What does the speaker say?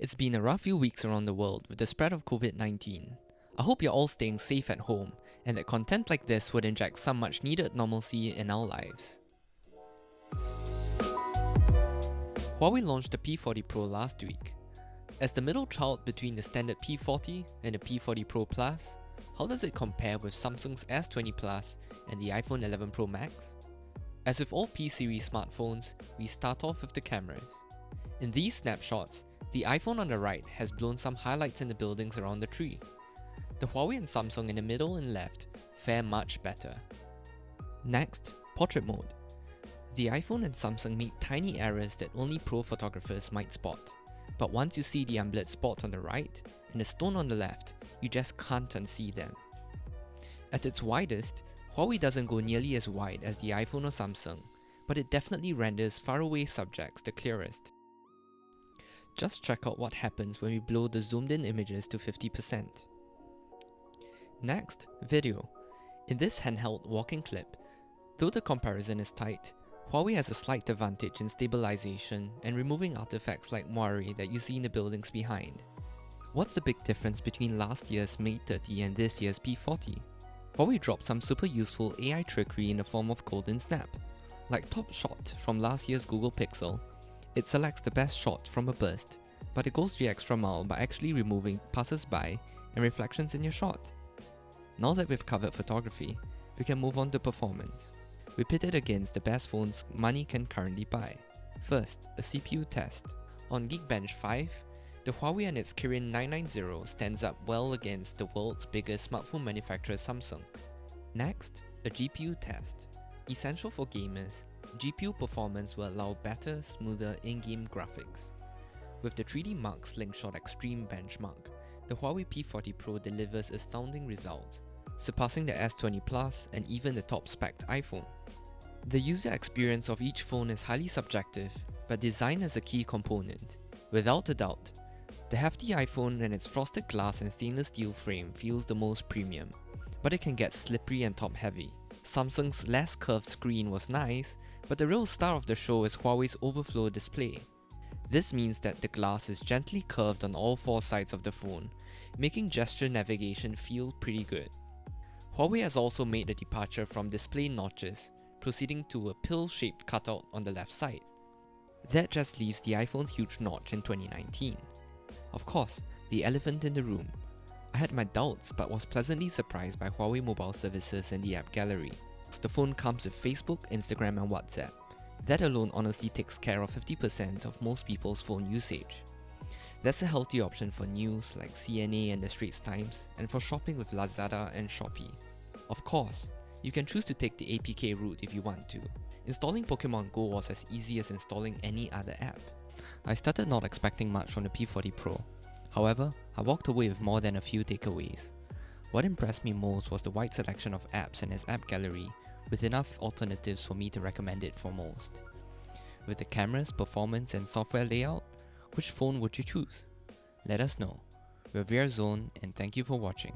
It's been a rough few weeks around the world with the spread of COVID-19. I hope you're all staying safe at home and that content like this would inject some much needed normalcy in our lives. Huawei launched the P40 Pro last week. As the middle child between the standard P40 and the P40 Pro Plus, how does it compare with Samsung's S20 Plus and the iPhone 11 Pro Max? As with all P-series smartphones, we start off with the cameras. In these snapshots, the iPhone on the right has blown some highlights in the buildings around the tree. The Huawei and Samsung in the middle and left fare much better. Next, portrait mode. The iPhone and Samsung make tiny errors that only pro photographers might spot. But once you see the unblurred spot on the right and the stone on the left, you just can't unsee them. At its widest, Huawei doesn't go nearly as wide as the iPhone or Samsung, but it definitely renders faraway subjects the clearest. Just check out what happens when we blow the zoomed in images to 50%. Next, video. In this handheld walking clip, though the comparison is tight, Huawei has a slight advantage in stabilization and removing artifacts like moire that you see in the buildings behind. What's the big difference between last year's Mate 30 and this year's P40? Huawei dropped some super useful AI trickery in the form of golden snap. Like Top Shot from last year's Google Pixel, it selects the best shot from a burst, but it goes the extra mile by actually removing passers-by and reflections in your shot. Now that we've covered photography, we can move on to performance. We pit it against the best phones money can currently buy. First, a CPU test. On Geekbench 5, the Huawei and its Kirin 990 stands up well against the world's biggest smartphone manufacturer Samsung. Next, a GPU test. Essential for gamers, GPU performance will allow better, smoother in-game graphics. With the 3D Mark Slingshot Extreme benchmark, the Huawei P40 Pro delivers astounding results, surpassing the S20 Plus and even the top-spec'd iPhone. The user experience of each phone is highly subjective, but design is a key component. Without a doubt, the hefty iPhone and its frosted glass and stainless steel frame feels the most premium, but it can get slippery and top-heavy. Samsung's less curved screen was nice, but the real star of the show is Huawei's overflow display. This means that the glass is gently curved on all four sides of the phone, making gesture navigation feel pretty good. Huawei has also made a departure from display notches, proceeding to a pill-shaped cutout on the left side. That just leaves the iPhone's huge notch in 2019. Of course, the elephant in the room. I had my doubts but was pleasantly surprised by Huawei mobile services and the app gallery. The phone comes with Facebook, Instagram and WhatsApp. That alone honestly takes care of 50% of most people's phone usage. That's a healthy option for news like CNA and the Straits Times, and for shopping with Lazada and Shopee. Of course, you can choose to take the APK route if you want to. Installing Pokemon Go was as easy as installing any other app. I started not expecting much from the P40 Pro. However, I walked away with more than a few takeaways. What impressed me most was the wide selection of apps and its app gallery, with enough alternatives for me to recommend it for most. With the cameras, performance and software layout, which phone would you choose? Let us know. We're VR Zone and thank you for watching.